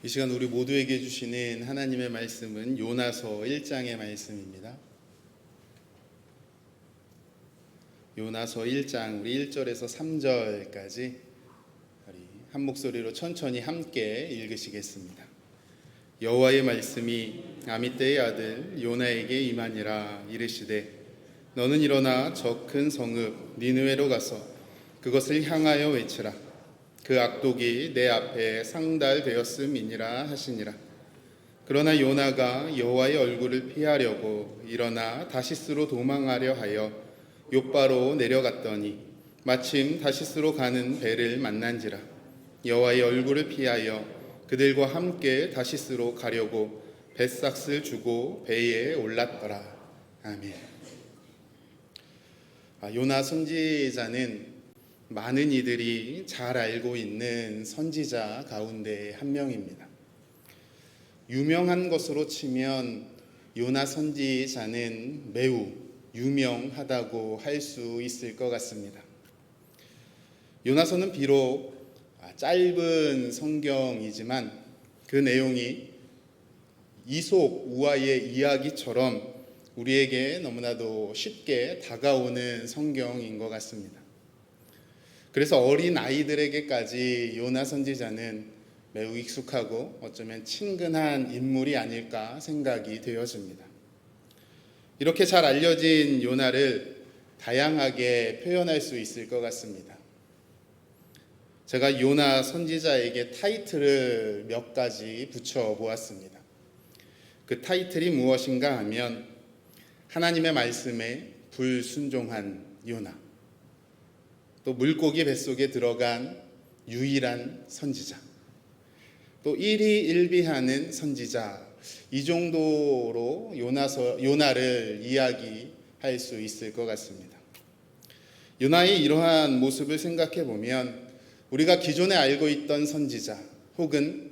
이 시간 우리 모두에게 주시는 하나님의 말씀은 요나서 1장의 말씀입니다. 요나서 1장 우리 1절에서 3절까지 우리 한 목소리로 천천히 함께 읽으시겠습니다. 여호와의 말씀이 아미떼의 아들 요나에게 임하니라. 이르시되 너는 일어나 저 큰 성읍 니느웨로 가서 그것을 향하여 외치라. 그 악독이 내 앞에 상달되었음이니라 하시니라. 그러나 요나가 여호와의 얼굴을 피하려고 일어나 다시스로 도망하려 하여 욥바로 내려갔더니 마침 다시스로 가는 배를 만난지라. 여호와의 얼굴을 피하여 그들과 함께 다시스로 가려고 뱃삭을 주고 배에 올랐더라. 아멘. 요나 선지자는 많은 이들이 잘 알고 있는 선지자 가운데 한 명입니다. 유명한 것으로 치면 요나 선지자는 매우 유명하다고 할 수 있을 것 같습니다. 요나서는 비록 짧은 성경이지만 그 내용이 이솝 우화의 이야기처럼 우리에게 너무나도 쉽게 다가오는 성경인 것 같습니다. 그래서 어린 아이들에게까지 요나 선지자는 매우 익숙하고 어쩌면 친근한 인물이 아닐까 생각이 되어집니다. 이렇게 잘 알려진 요나를 다양하게 표현할 수 있을 것 같습니다. 제가 요나 선지자에게 타이틀을 몇 가지 붙여보았습니다. 그 타이틀이 무엇인가 하면 하나님의 말씀에 불순종한 요나, 또 물고기 뱃속에 들어간 유일한 선지자, 또 일희일비하는 선지자, 이 정도로 요나를 이야기할 수 있을 것 같습니다. 요나의 이러한 모습을 생각해 보면 우리가 기존에 알고 있던 선지자 혹은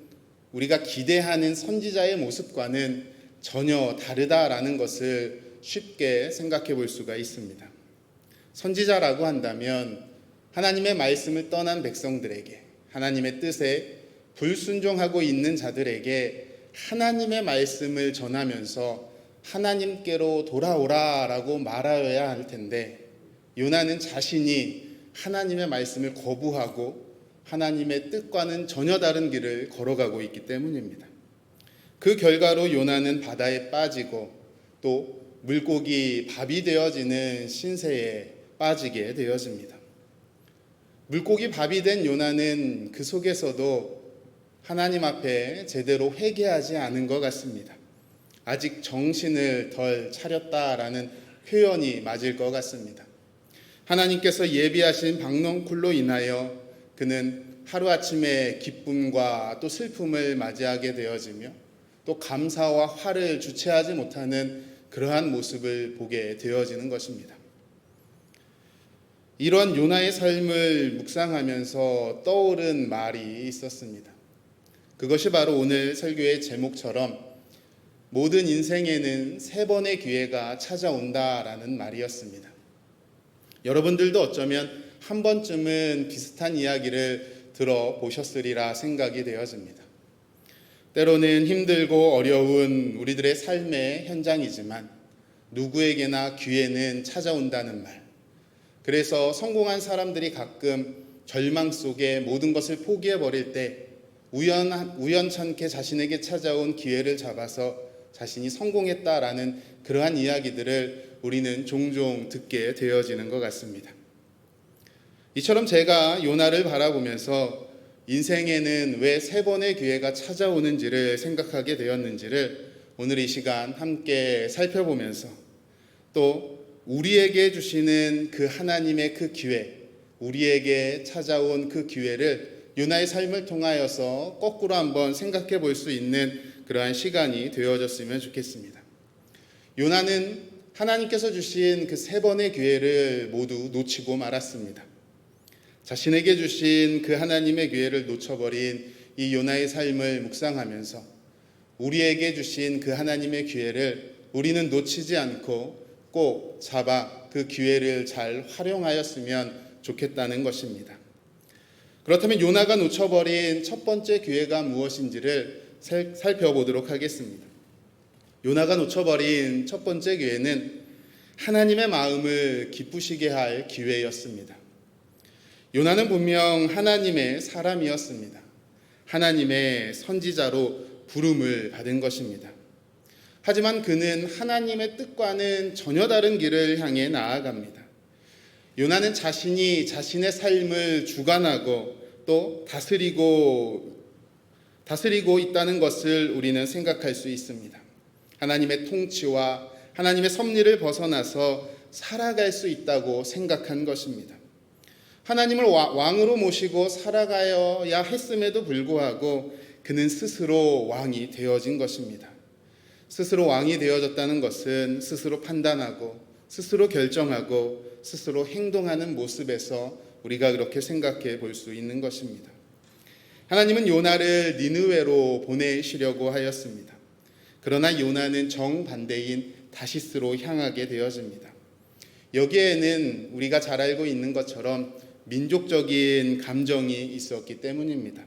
우리가 기대하는 선지자의 모습과는 전혀 다르다라는 것을 쉽게 생각해 볼 수가 있습니다. 선지자라고 한다면 하나님의 말씀을 떠난 백성들에게, 하나님의 뜻에 불순종하고 있는 자들에게 하나님의 말씀을 전하면서 하나님께로 돌아오라라고 말하여야 할 텐데, 요나는 자신이 하나님의 말씀을 거부하고 하나님의 뜻과는 전혀 다른 길을 걸어가고 있기 때문입니다. 그 결과로 요나는 바다에 빠지고 또 물고기 밥이 되어지는 신세에 빠지게 되어집니다. 물고기 밥이 된 요나는 그 속에서도 하나님 앞에 제대로 회개하지 않은 것 같습니다. 아직 정신을 덜 차렸다라는 표현이 맞을 것 같습니다. 하나님께서 예비하신 박넝쿨로 인하여 그는 하루아침에 기쁨과 또 슬픔을 맞이하게 되어지며 또 감사와 화를 주체하지 못하는 그러한 모습을 보게 되어지는 것입니다. 이런 요나의 삶을 묵상하면서 떠오른 말이 있었습니다. 그것이 바로 오늘 설교의 제목처럼 모든 인생에는 3번의 기회가 찾아온다라는 말이었습니다. 여러분들도 어쩌면 한 번쯤은 비슷한 이야기를 들어보셨으리라 생각이 되어집니다. 때로는 힘들고 어려운 우리들의 삶의 현장이지만 누구에게나 기회는 찾아온다는 말. 그래서 성공한 사람들이 가끔 절망 속에 모든 것을 포기해버릴 때 우연찮게 자신에게 찾아온 기회를 잡아서 자신이 성공했다라는 그러한 이야기들을 우리는 종종 듣게 되어지는 것 같습니다. 이처럼 제가 요나를 바라보면서 인생에는 왜 3번의 기회가 찾아오는지를 생각하게 되었는지를 오늘 이 시간 함께 살펴보면서 또 우리에게 주시는 그 하나님의 그 기회, 우리에게 찾아온 그 기회를 요나의 삶을 통하여서 거꾸로 한번 생각해 볼 수 있는 그러한 시간이 되어졌으면 좋겠습니다. 요나는 하나님께서 주신 그 3번의 기회를 모두 놓치고 말았습니다. 자신에게 주신 그 하나님의 기회를 놓쳐버린 이 요나의 삶을 묵상하면서 우리에게 주신 그 하나님의 기회를 우리는 놓치지 않고 꼭 잡아 그 기회를 잘 활용하였으면 좋겠다는 것입니다. 그렇다면 요나가 놓쳐버린 첫 번째 기회가 무엇인지를 살펴보도록 하겠습니다. 요나가 놓쳐버린 첫 번째 기회는 하나님의 마음을 기쁘시게 할 기회였습니다. 요나는 분명 하나님의 사람이었습니다. 하나님의 선지자로 부름을 받은 것입니다. 하지만 그는 하나님의 뜻과는 전혀 다른 길을 향해 나아갑니다. 요나는 자신이 자신의 삶을 주관하고 또 다스리고 있다는 것을 우리는 생각할 수 있습니다. 하나님의 통치와 하나님의 섭리를 벗어나서 살아갈 수 있다고 생각한 것입니다. 하나님을 왕으로 모시고 살아가야 했음에도 불구하고 그는 스스로 왕이 되어진 것입니다. 스스로 왕이 되어졌다는 것은 스스로 판단하고 스스로 결정하고 스스로 행동하는 모습에서 우리가 그렇게 생각해 볼 수 있는 것입니다. 하나님은 요나를 니느웨로 보내시려고 하였습니다. 그러나 요나는 정반대인 다시스로 향하게 되어집니다. 여기에는 우리가 잘 알고 있는 것처럼 민족적인 감정이 있었기 때문입니다.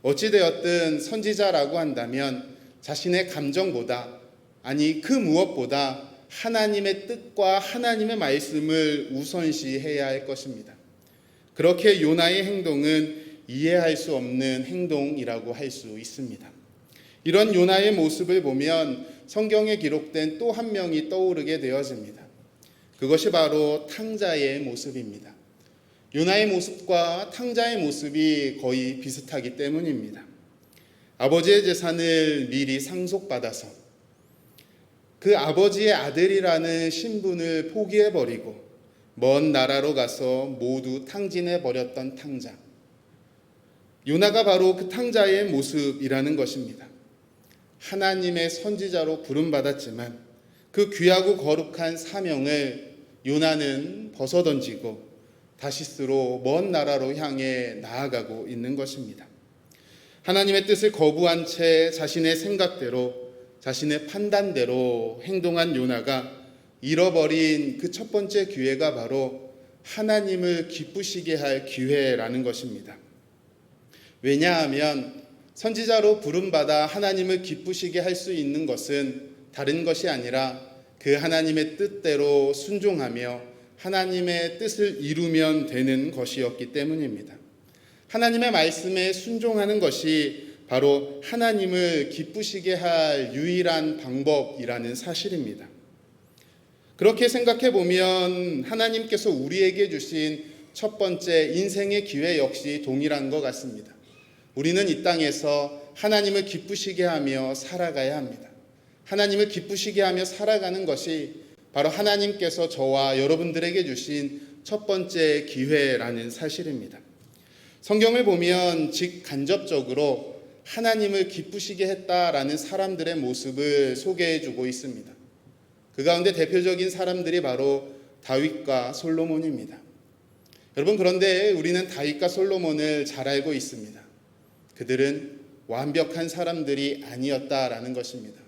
어찌되었든 선지자라고 한다면 자신의 감정보다, 아니 그 무엇보다 하나님의 뜻과 하나님의 말씀을 우선시해야 할 것입니다. 그렇게 요나의 행동은 이해할 수 없는 행동이라고 할 수 있습니다. 이런 요나의 모습을 보면 성경에 기록된 또 한 명이 떠오르게 되어집니다. 그것이 바로 탕자의 모습입니다. 요나의 모습과 탕자의 모습이 거의 비슷하기 때문입니다. 아버지의 재산을 미리 상속받아서 그 아버지의 아들이라는 신분을 포기해버리고 먼 나라로 가서 모두 탕진해버렸던 탕자. 요나가 바로 그 탕자의 모습이라는 것입니다. 하나님의 선지자로 부름받았지만 그 귀하고 거룩한 사명을 요나는 벗어던지고 다시스로 먼 나라로 향해 나아가고 있는 것입니다. 하나님의 뜻을 거부한 채 자신의 생각대로, 자신의 판단대로 행동한 요나가 잃어버린 그 첫 번째 기회가 바로 하나님을 기쁘시게 할 기회라는 것입니다. 왜냐하면 선지자로 부름받아 하나님을 기쁘시게 할 수 있는 것은 다른 것이 아니라 그 하나님의 뜻대로 순종하며 하나님의 뜻을 이루면 되는 것이었기 때문입니다. 하나님의 말씀에 순종하는 것이 바로 하나님을 기쁘시게 할 유일한 방법이라는 사실입니다. 그렇게 생각해 보면 하나님께서 우리에게 주신 첫 번째 인생의 기회 역시 동일한 것 같습니다. 우리는 이 땅에서 하나님을 기쁘시게 하며 살아가야 합니다. 하나님을 기쁘시게 하며 살아가는 것이 바로 하나님께서 저와 여러분들에게 주신 첫 번째 기회라는 사실입니다. 성경을 보면 직간접적으로 하나님을 기쁘시게 했다라는 사람들의 모습을 소개해주고 있습니다. 그 가운데 대표적인 사람들이 바로 다윗과 솔로몬입니다. 여러분, 그런데 우리는 다윗과 솔로몬을 잘 알고 있습니다. 그들은 완벽한 사람들이 아니었다라는 것입니다.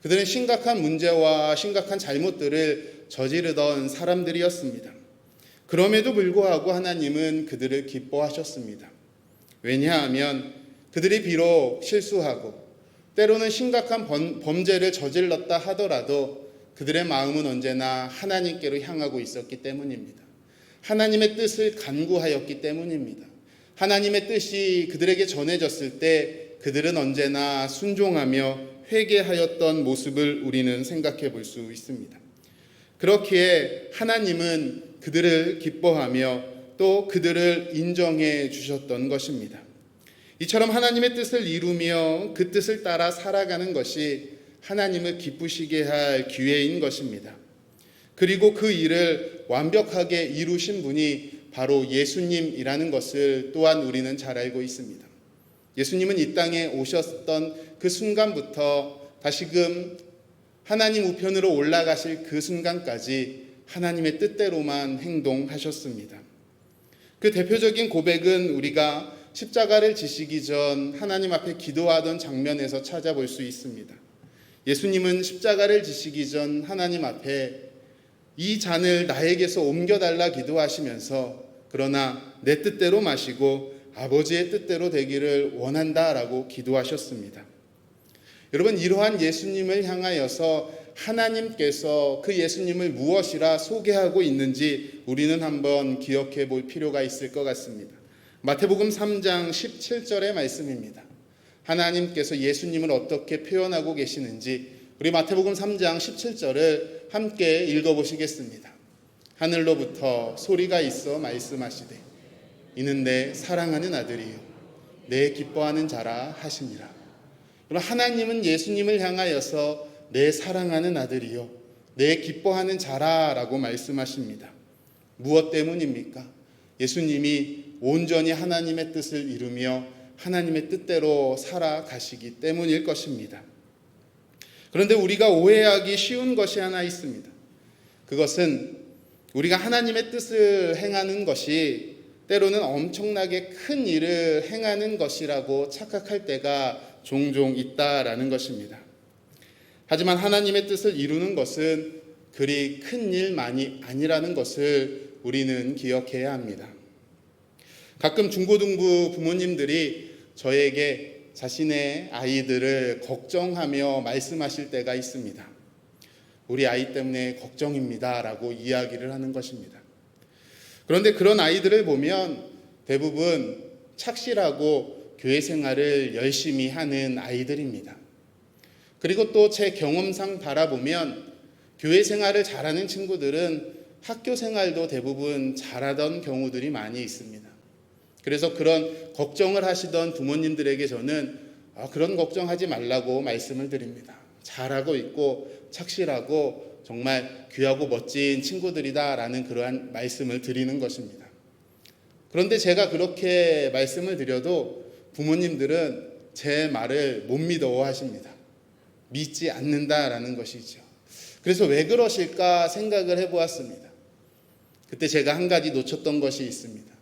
그들은 심각한 문제와 심각한 잘못들을 저지르던 사람들이었습니다. 그럼에도 불구하고 하나님은 그들을 기뻐하셨습니다. 왜냐하면 그들이 비록 실수하고 때로는 심각한 범죄를 저질렀다 하더라도 그들의 마음은 언제나 하나님께로 향하고 있었기 때문입니다. 하나님의 뜻을 간구하였기 때문입니다. 하나님의 뜻이 그들에게 전해졌을 때 그들은 언제나 순종하며 회개하였던 모습을 우리는 생각해 볼 수 있습니다. 그렇기에 하나님은 그들을 기뻐하며 또 그들을 인정해 주셨던 것입니다. 이처럼 하나님의 뜻을 이루며 그 뜻을 따라 살아가는 것이 하나님을 기쁘시게 할 기회인 것입니다. 그리고 그 일을 완벽하게 이루신 분이 바로 예수님이라는 것을 또한 우리는 잘 알고 있습니다. 예수님은 이 땅에 오셨던 그 순간부터 다시금 하나님 우편으로 올라가실 그 순간까지 하나님의 뜻대로만 행동하셨습니다. 그 대표적인 고백은 우리가 십자가를 지시기 전 하나님 앞에 기도하던 장면에서 찾아볼 수 있습니다. 예수님은 십자가를 지시기 전 하나님 앞에 이 잔을 나에게서 옮겨달라 기도하시면서 그러나 내 뜻대로 마시고 아버지의 뜻대로 되기를 원한다라고 기도하셨습니다. 여러분, 이러한 예수님을 향하여서 하나님께서 그 예수님을 무엇이라 소개하고 있는지 우리는 한번 기억해 볼 필요가 있을 것 같습니다. 마태복음 3장 17절의 말씀입니다. 하나님께서 예수님을 어떻게 표현하고 계시는지 우리 마태복음 3장 17절을 함께 읽어보시겠습니다. 하늘로부터 소리가 있어 말씀하시되 이는 내 사랑하는 아들이요 내 기뻐하는 자라 하시니라. 그럼 하나님은 예수님을 향하여서 내 사랑하는 아들이요 내 기뻐하는 자라라고 말씀하십니다. 무엇 때문입니까? 예수님이 온전히 하나님의 뜻을 이루며 하나님의 뜻대로 살아가시기 때문일 것입니다. 그런데 우리가 오해하기 쉬운 것이 하나 있습니다. 그것은 우리가 하나님의 뜻을 행하는 것이 때로는 엄청나게 큰 일을 행하는 것이라고 착각할 때가 종종 있다라는 것입니다. 하지만 하나님의 뜻을 이루는 것은 그리 큰 일만이 아니라는 것을 우리는 기억해야 합니다. 가끔 중고등부 부모님들이 저에게 자신의 아이들을 걱정하며 말씀하실 때가 있습니다. 우리 아이 때문에 걱정입니다 라고 이야기를 하는 것입니다. 그런데 그런 아이들을 보면 대부분 착실하고 교회 생활을 열심히 하는 아이들입니다. 그리고 또 제 경험상 바라보면 교회 생활을 잘하는 친구들은 학교 생활도 대부분 잘하던 경우들이 많이 있습니다. 그래서 그런 걱정을 하시던 부모님들에게 저는 그런 걱정하지 말라고 말씀을 드립니다. 잘하고 있고 착실하고 정말 귀하고 멋진 친구들이다라는 그러한 말씀을 드리는 것입니다. 그런데 제가 그렇게 말씀을 드려도 부모님들은 제 말을 못 믿어 하십니다. 믿지 않는다라는 것이죠. 그래서 왜 그러실까 생각을 해보았습니다. 그때 제가 한 가지 놓쳤던 것이 있습니다.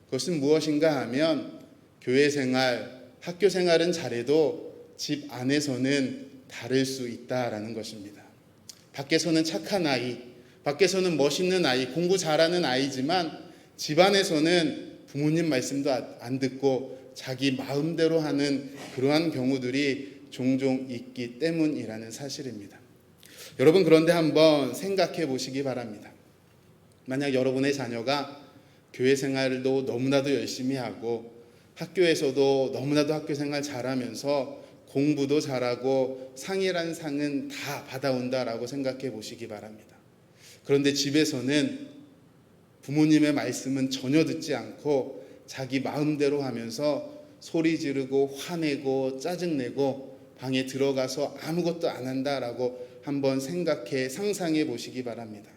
그것은 무엇인가 하면 교회 생활, 학교 생활은 잘해도 집 안에서는 다를 수 있다라는 것입니다. 밖에서는 착한 아이, 밖에서는 멋있는 아이, 공부 잘하는 아이지만 집 안에서는 부모님 말씀도 안 듣고 자기 마음대로 하는 그러한 경우들이 종종 있기 때문이라는 사실입니다. 여러분, 그런데 한번 생각해 보시기 바랍니다. 만약 여러분의 자녀가 교회 생활도 너무나도 열심히 하고 학교에서도 너무나도 학교 생활 잘하면서 공부도 잘하고 상이란 상은 다 받아온다라고 생각해 보시기 바랍니다. 그런데 집에서는 부모님의 말씀은 전혀 듣지 않고 자기 마음대로 하면서 소리 지르고 화내고 짜증내고 방에 들어가서 아무것도 안 한다라고 한번 상상해 보시기 바랍니다.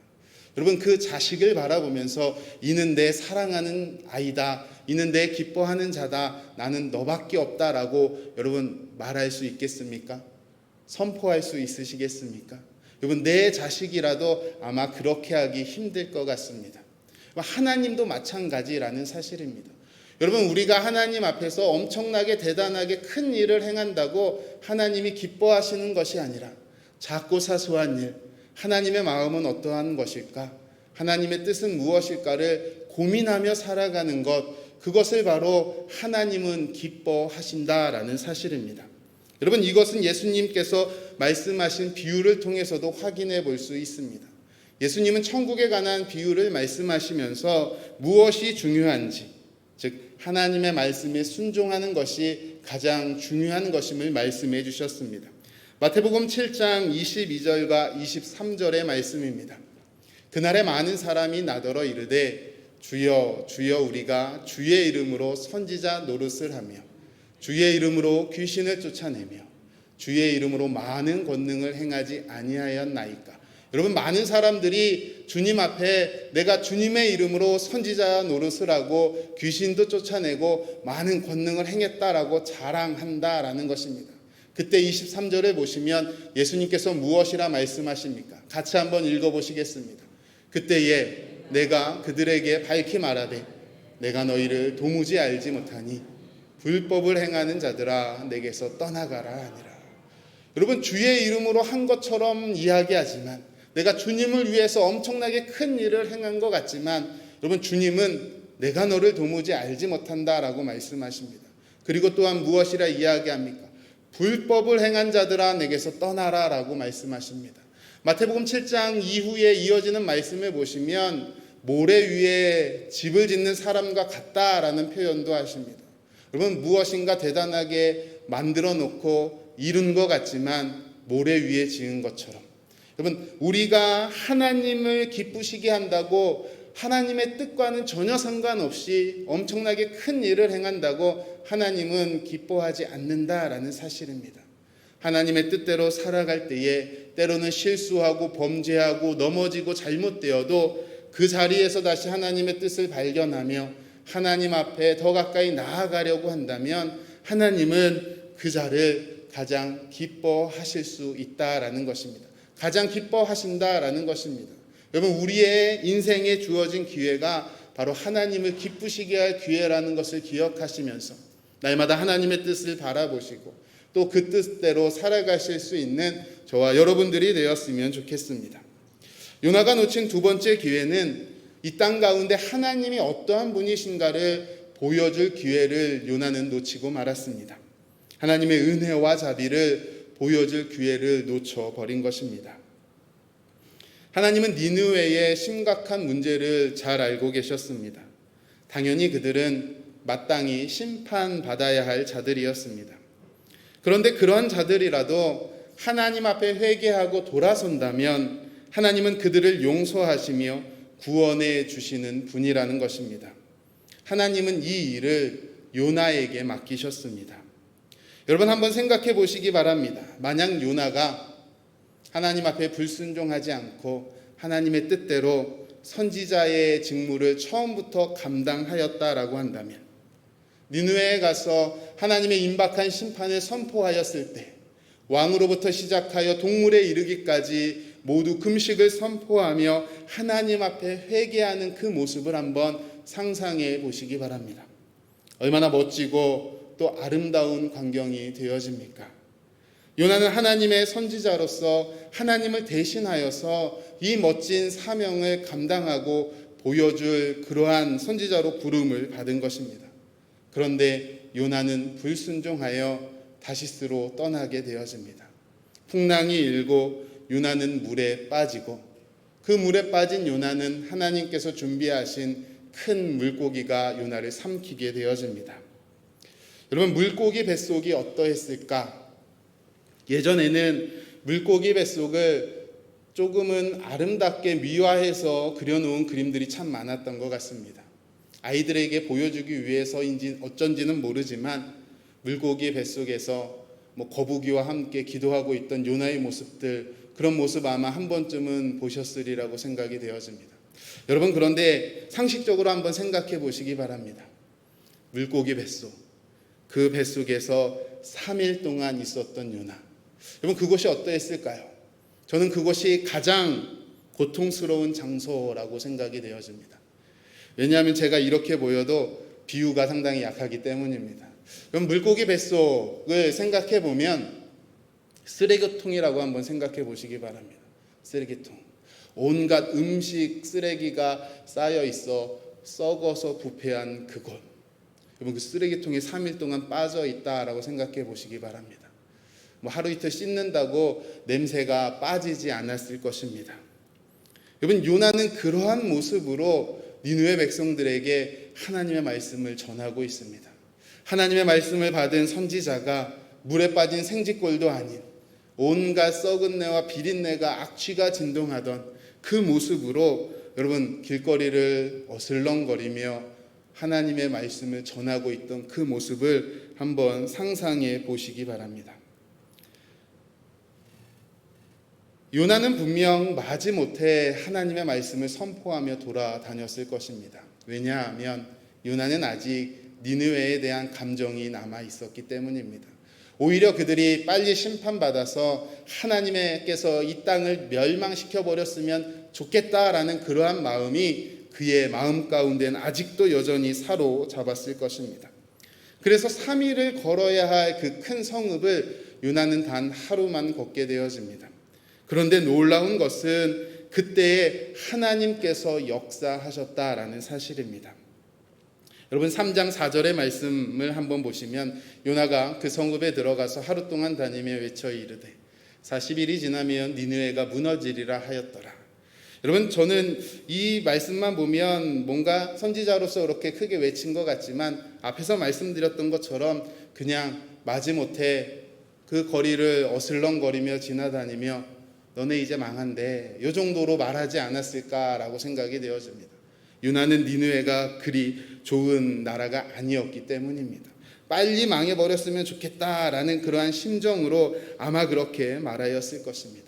여러분, 그 자식을 바라보면서 이는 내 사랑하는 아이다, 이는 내 기뻐하는 자다, 나는 너밖에 없다라고 여러분 말할 수 있겠습니까? 선포할 수 있으시겠습니까? 여러분, 내 자식이라도 아마 그렇게 하기 힘들 것 같습니다. 하나님도 마찬가지라는 사실입니다. 여러분, 우리가 하나님 앞에서 엄청나게 대단하게 큰 일을 행한다고 하나님이 기뻐하시는 것이 아니라 작고 사소한 일, 하나님의 마음은 어떠한 것일까? 하나님의 뜻은 무엇일까를 고민하며 살아가는 것, 그것을 바로 하나님은 기뻐하신다라는 사실입니다. 여러분, 이것은 예수님께서 말씀하신 비유를 통해서도 확인해 볼 수 있습니다. 예수님은 천국에 관한 비유를 말씀하시면서 무엇이 중요한지, 즉 하나님의 말씀에 순종하는 것이 가장 중요한 것임을 말씀해 주셨습니다. 마태복음 7장 22절과 23절의 말씀입니다. 그날에 많은 사람이 나더러 이르되 주여 주여 우리가 주의 이름으로 선지자 노릇을 하며 주의 이름으로 귀신을 쫓아내며 주의 이름으로 많은 권능을 행하지 아니하였나이까. 여러분, 많은 사람들이 주님 앞에 내가 주님의 이름으로 선지자 노릇을 하고 귀신도 쫓아내고 많은 권능을 행했다라고 자랑한다라는 것입니다. 그때 23절에 보시면 예수님께서 무엇이라 말씀하십니까? 같이 한번 읽어보시겠습니다. 그때에 내가 그들에게 밝히 말하되 내가 너희를 도무지 알지 못하니 불법을 행하는 자들아 내게서 떠나가라 하니라. 여러분, 주의 이름으로 한 것처럼 이야기하지만, 내가 주님을 위해서 엄청나게 큰 일을 행한 것 같지만, 여러분, 주님은 내가 너를 도무지 알지 못한다라고 말씀하십니다. 그리고 또한 무엇이라 이야기합니까? 불법을 행한 자들아 내게서 떠나라 라고 말씀하십니다. 마태복음 7장 이후에 이어지는 말씀을 보시면 모래 위에 집을 짓는 사람과 같다라는 표현도 하십니다. 여러분, 무엇인가 대단하게 만들어 놓고 이룬 것 같지만 모래 위에 지은 것처럼, 여러분, 우리가 하나님을 기쁘시게 한다고 하나님의 뜻과는 전혀 상관없이 엄청나게 큰 일을 행한다고 하나님은 기뻐하지 않는다라는 사실입니다. 하나님의 뜻대로 살아갈 때에 때로는 실수하고 범죄하고 넘어지고 잘못되어도 그 자리에서 다시 하나님의 뜻을 발견하며 하나님 앞에 더 가까이 나아가려고 한다면 하나님은 그 자를 가장 기뻐하실 수 있다라는 것입니다. 가장 기뻐하신다라는 것입니다. 여러분, 우리의 인생에 주어진 기회가 바로 하나님을 기쁘시게 할 기회라는 것을 기억하시면서 날마다 하나님의 뜻을 바라보시고 또 그 뜻대로 살아가실 수 있는 저와 여러분들이 되었으면 좋겠습니다. 요나가 놓친 두 번째 기회는 이 땅 가운데 하나님이 어떠한 분이신가를 보여줄 기회를 요나는 놓치고 말았습니다. 하나님의 은혜와 자비를 보여줄 기회를 놓쳐버린 것입니다. 하나님은 니느웨의 심각한 문제를 잘 알고 계셨습니다. 당연히 그들은 마땅히 심판받아야 할 자들이었습니다. 그런데 그러한 자들이라도 하나님 앞에 회개하고 돌아선다면 하나님은 그들을 용서하시며 구원해 주시는 분이라는 것입니다. 하나님은 이 일을 요나에게 맡기셨습니다. 여러분, 한번 생각해 보시기 바랍니다. 만약 요나가 하나님 앞에 불순종하지 않고 하나님의 뜻대로 선지자의 직무를 처음부터 감당하였다라고 한다면, 니느웨에 가서 하나님의 임박한 심판을 선포하였을 때 왕으로부터 시작하여 동물에 이르기까지 모두 금식을 선포하며 하나님 앞에 회개하는 그 모습을 한번 상상해 보시기 바랍니다. 얼마나 멋지고 또 아름다운 광경이 되어집니까? 요나는 하나님의 선지자로서 하나님을 대신하여서 이 멋진 사명을 감당하고 보여줄 그러한 선지자로 부름을 받은 것입니다. 그런데 요나는 불순종하여 다시스로 떠나게 되어집니다. 풍랑이 일고 요나는 물에 빠지고 그 물에 빠진 요나는 하나님께서 준비하신 큰 물고기가 요나를 삼키게 되어집니다. 여러분, 물고기 뱃속이 어떠했을까? 예전에는 물고기 뱃속을 조금은 아름답게 미화해서 그려놓은 그림들이 참 많았던 것 같습니다. 아이들에게 보여주기 위해서인지 어쩐지는 모르지만 물고기 뱃속에서 거북이와 함께 기도하고 있던 요나의 모습들, 그런 모습 아마 한 번쯤은 보셨으리라고 생각이 되어집니다. 여러분, 그런데 상식적으로 한번 생각해 보시기 바랍니다. 물고기 뱃속, 그 뱃속에서 3일 동안 있었던 요나, 여러분, 그곳이 어떠했을까요? 저는 그곳이 가장 고통스러운 장소라고 생각이 되어집니다. 왜냐하면 제가 이렇게 보여도 비유가 상당히 약하기 때문입니다. 그럼 물고기 뱃속을 생각해 보면 쓰레기통이라고 한번 생각해 보시기 바랍니다. 쓰레기통. 온갖 음식 쓰레기가 쌓여 있어 썩어서 부패한 그곳. 여러분, 그 쓰레기통에 3일 동안 빠져 있다라고 생각해 보시기 바랍니다. 하루 이틀 씻는다고 냄새가 빠지지 않았을 것입니다. 여러분, 요나는 그러한 모습으로 니느웨 백성들에게 하나님의 말씀을 전하고 있습니다. 하나님의 말씀을 받은 선지자가 물에 빠진 생쥐꼴도 아닌 온갖 썩은 내와 비린내가 악취가 진동하던 그 모습으로 여러분 길거리를 어슬렁거리며 하나님의 말씀을 전하고 있던 그 모습을 한번 상상해 보시기 바랍니다. 요나는 분명 마지못해 하나님의 말씀을 선포하며 돌아다녔을 것입니다. 왜냐하면 요나는 아직 니느웨에 대한 감정이 남아 있었기 때문입니다. 오히려 그들이 빨리 심판받아서 하나님께서 이 땅을 멸망시켜 버렸으면 좋겠다라는 그러한 마음이 그의 마음 가운데는 아직도 여전히 사로잡았을 것입니다. 그래서 3일을 걸어야 할 그 큰 성읍을 요나는 단 하루만 걷게 되어집니다. 그런데 놀라운 것은 그때에 하나님께서 역사하셨다라는 사실입니다. 여러분 3장 4절의 말씀을 한번 보시면 요나가 그 성읍에 들어가서 하루 동안 다니며 외쳐 이르되 40일이 지나면 니느웨가 무너지리라 하였더라. 여러분 저는 이 말씀만 보면 뭔가 선지자로서 그렇게 크게 외친 것 같지만 앞에서 말씀드렸던 것처럼 그냥 마지못해 그 거리를 어슬렁거리며 지나다니며 너네 이제 망한데 이 정도로 말하지 않았을까라고 생각이 되어집니다. 요나는 니느웨가 그리 좋은 나라가 아니었기 때문입니다. 빨리 망해버렸으면 좋겠다라는 그러한 심정으로 아마 그렇게 말하였을 것입니다.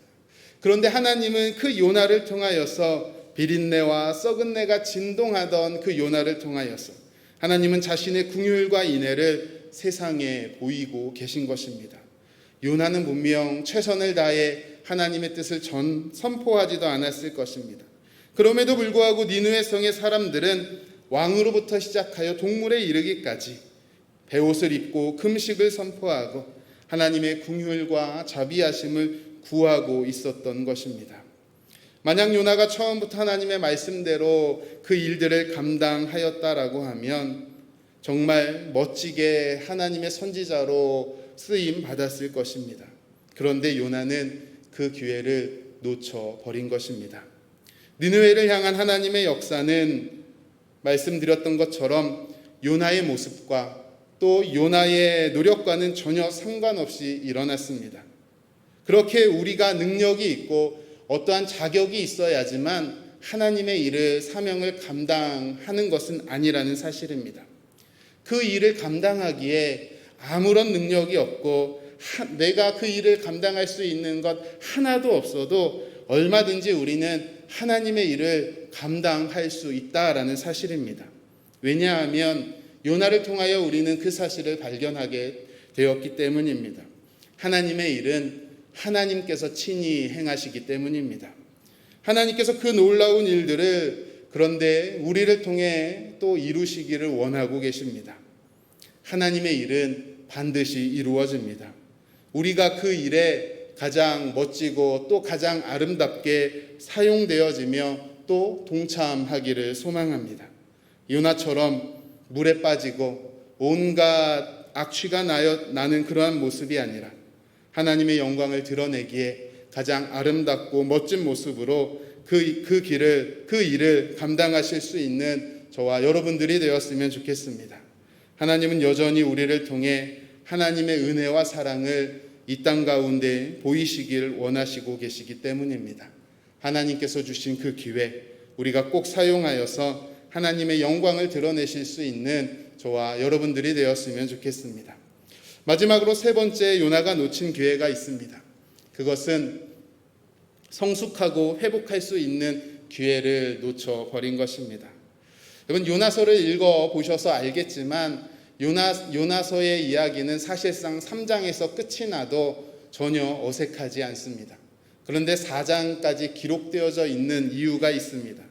그런데 하나님은 그 요나를 통하여서 비린내와 썩은 내가 진동하던 그 요나를 통하여서 하나님은 자신의 긍휼과 인애를 세상에 보이고 계신 것입니다. 요나는 분명 최선을 다해 하나님의 뜻을 선포하지도 않았을 것입니다. 그럼에도 불구하고 니느웨 성의 사람들은 왕으로부터 시작하여 동물에 이르기까지 베옷을 입고 금식을 선포하고 하나님의 긍휼과 자비하심을 구하고 있었던 것입니다. 만약 요나가 처음부터 하나님의 말씀대로 그 일들을 감당하였다라고 하면 정말 멋지게 하나님의 선지자로 쓰임 받았을 것입니다. 그런데 요나는 그 기회를 놓쳐버린 것입니다. 니느웨를 향한 하나님의 역사는 말씀드렸던 것처럼 요나의 모습과 또 요나의 노력과는 전혀 상관없이 일어났습니다. 그렇게 우리가 능력이 있고 어떠한 자격이 있어야지만 하나님의 일을 사명을 감당하는 것은 아니라는 사실입니다. 그 일을 감당하기에 아무런 능력이 없고 내가 그 일을 감당할 수 있는 것 하나도 없어도 얼마든지 우리는 하나님의 일을 감당할 수 있다라는 사실입니다. 왜냐하면 요나를 통하여 우리는 그 사실을 발견하게 되었기 때문입니다. 하나님의 일은 하나님께서 친히 행하시기 때문입니다. 하나님께서 그 놀라운 일들을 그런데 우리를 통해 또 이루시기를 원하고 계십니다. 하나님의 일은 반드시 이루어집니다. 우리가 그 일에 가장 멋지고 또 가장 아름답게 사용되어지며 또 동참하기를 소망합니다. 요나처럼 물에 빠지고 온갖 악취가 나는 그러한 모습이 아니라 하나님의 영광을 드러내기에 가장 아름답고 멋진 모습으로 그 일을 감당하실 수 있는 저와 여러분들이 되었으면 좋겠습니다. 하나님은 여전히 우리를 통해 하나님의 은혜와 사랑을 이 땅 가운데 보이시길 원하시고 계시기 때문입니다. 하나님께서 주신 그 기회 우리가 꼭 사용하여서 하나님의 영광을 드러내실 수 있는 저와 여러분들이 되었으면 좋겠습니다. 마지막으로 세 번째 요나가 놓친 기회가 있습니다. 그것은 성숙하고 회복할 수 있는 기회를 놓쳐버린 것입니다. 여러분 요나서를 읽어보셔서 알겠지만 요나서의 이야기는 사실상 3장에서 끝이 나도 전혀 어색하지 않습니다. 그런데 4장까지 기록되어져 있는 이유가 있습니다.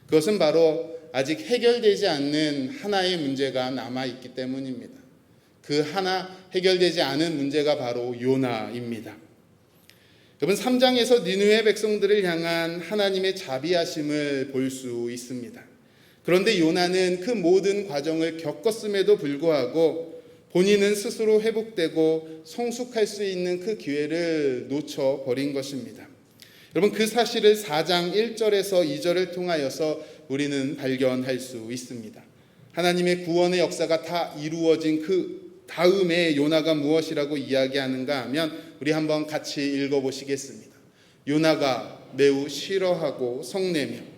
그것은 바로 아직 해결되지 않는 하나의 문제가 남아있기 때문입니다. 그 하나 해결되지 않은 문제가 바로 요나입니다. 여러분 3장에서 니느웨 백성들을 향한 하나님의 자비하심을 볼 수 있습니다. 그런데 요나는 그 모든 과정을 겪었음에도 불구하고 본인은 스스로 회복되고 성숙할 수 있는 그 기회를 놓쳐버린 것입니다. 여러분 그 사실을 4장 1절에서 2절을 통하여서 우리는 발견할 수 있습니다. 하나님의 구원의 역사가 다 이루어진 그 다음에 요나가 무엇이라고 이야기하는가 하면 우리 한번 같이 읽어보시겠습니다. 요나가 매우 싫어하고 성내며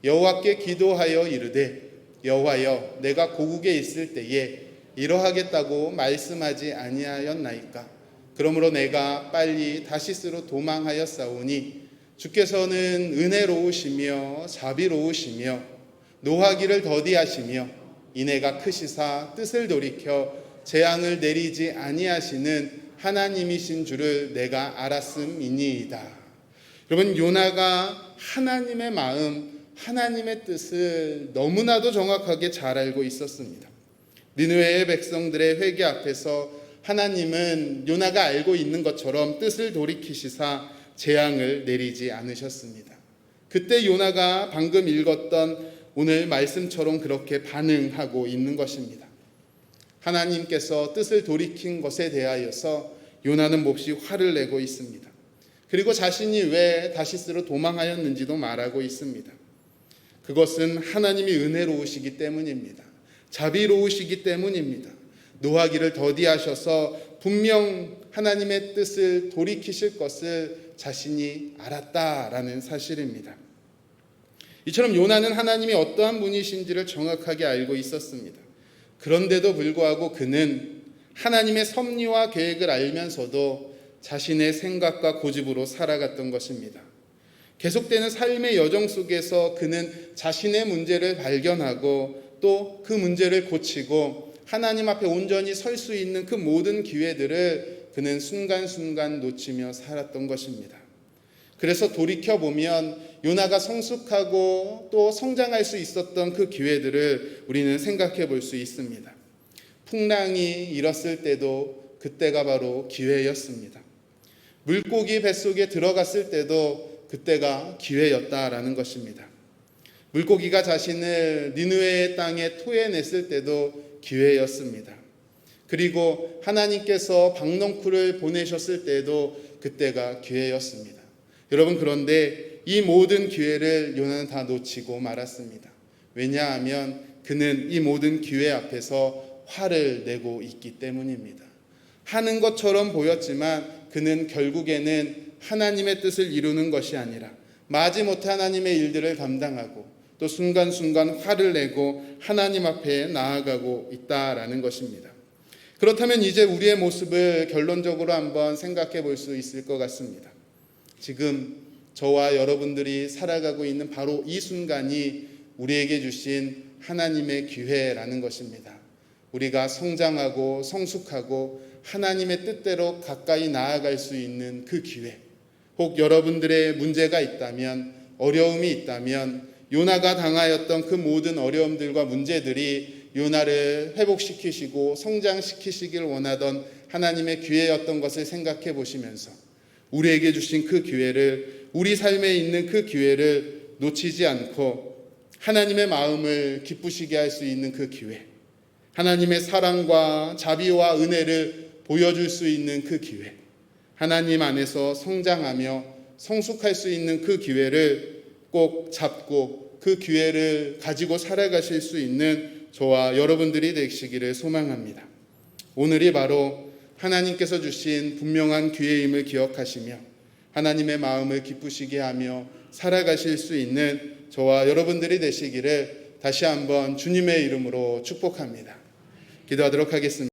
여호와께 기도하여 이르되 여호와여 내가 고국에 있을 때에 이러하겠다고 말씀하지 아니하였나이까. 그러므로 내가 빨리 다시스로 도망하였사오니 주께서는 은혜로우시며 자비로우시며 노하기를 더디하시며 인애가 크시사 뜻을 돌이켜 재앙을 내리지 아니하시는 하나님이신 줄을 내가 알았음이니이다. 여러분 요나가 하나님의 마음 하나님의 뜻을 너무나도 정확하게 잘 알고 있었습니다. 니느웨의 백성들의 회개 앞에서 하나님은 요나가 알고 있는 것처럼 뜻을 돌이키시사 재앙을 내리지 않으셨습니다. 그때 요나가 방금 읽었던 오늘 말씀처럼 그렇게 반응하고 있는 것입니다. 하나님께서 뜻을 돌이킨 것에 대하여서 요나는 몹시 화를 내고 있습니다. 그리고 자신이 왜 다시스로 도망하였는지도 말하고 있습니다. 그것은 하나님이 은혜로우시기 때문입니다. 자비로우시기 때문입니다. 노하기를 더디하셔서 분명 하나님의 뜻을 돌이키실 것을 자신이 알았다라는 사실입니다. 이처럼 요나는 하나님이 어떠한 분이신지를 정확하게 알고 있었습니다. 그런데도 불구하고 그는 하나님의 섭리와 계획을 알면서도 자신의 생각과 고집으로 살아갔던 것입니다. 계속되는 삶의 여정 속에서 그는 자신의 문제를 발견하고 또 그 문제를 고치고 하나님 앞에 온전히 설 수 있는 그 모든 기회들을 그는 순간순간 놓치며 살았던 것입니다. 그래서 돌이켜보면 요나가 성숙하고 또 성장할 수 있었던 그 기회들을 우리는 생각해 볼 수 있습니다. 풍랑이 일었을 때도 그때가 바로 기회였습니다. 물고기 뱃속에 들어갔을 때도 그때가 기회였다라는 것입니다. 물고기가 자신을 니느웨의 땅에 토해냈을 때도 기회였습니다. 그리고 하나님께서 박넝쿨을 보내셨을 때도 그때가 기회였습니다. 여러분, 그런데 이 모든 기회를 요나는 다 놓치고 말았습니다. 왜냐하면 그는 이 모든 기회 앞에서 화를 내고 있기 때문입니다. 하는 것처럼 보였지만 그는 결국에는 하나님의 뜻을 이루는 것이 아니라 마지못해 하나님의 일들을 감당하고 또 순간순간 화를 내고 하나님 앞에 나아가고 있다라는 것입니다. 그렇다면 이제 우리의 모습을 결론적으로 한번 생각해 볼 수 있을 것 같습니다. 지금 저와 여러분들이 살아가고 있는 바로 이 순간이 우리에게 주신 하나님의 기회라는 것입니다. 우리가 성장하고 성숙하고 하나님의 뜻대로 가까이 나아갈 수 있는 그 기회, 혹 여러분들의 문제가 있다면, 어려움이 있다면 요나가 당하였던 그 모든 어려움들과 문제들이 요나를 회복시키시고 성장시키시길 원하던 하나님의 기회였던 것을 생각해 보시면서 우리에게 주신 그 기회를, 우리 삶에 있는 그 기회를 놓치지 않고 하나님의 마음을 기쁘시게 할 수 있는 그 기회, 하나님의 사랑과 자비와 은혜를 보여줄 수 있는 그 기회, 하나님 안에서 성장하며 성숙할 수 있는 그 기회를 꼭 잡고 그 기회를 가지고 살아가실 수 있는 저와 여러분들이 되시기를 소망합니다. 오늘이 바로 하나님께서 주신 분명한 기회임을 기억하시며 하나님의 마음을 기쁘시게 하며 살아가실 수 있는 저와 여러분들이 되시기를 다시 한번 주님의 이름으로 축복합니다. 기도하도록 하겠습니다.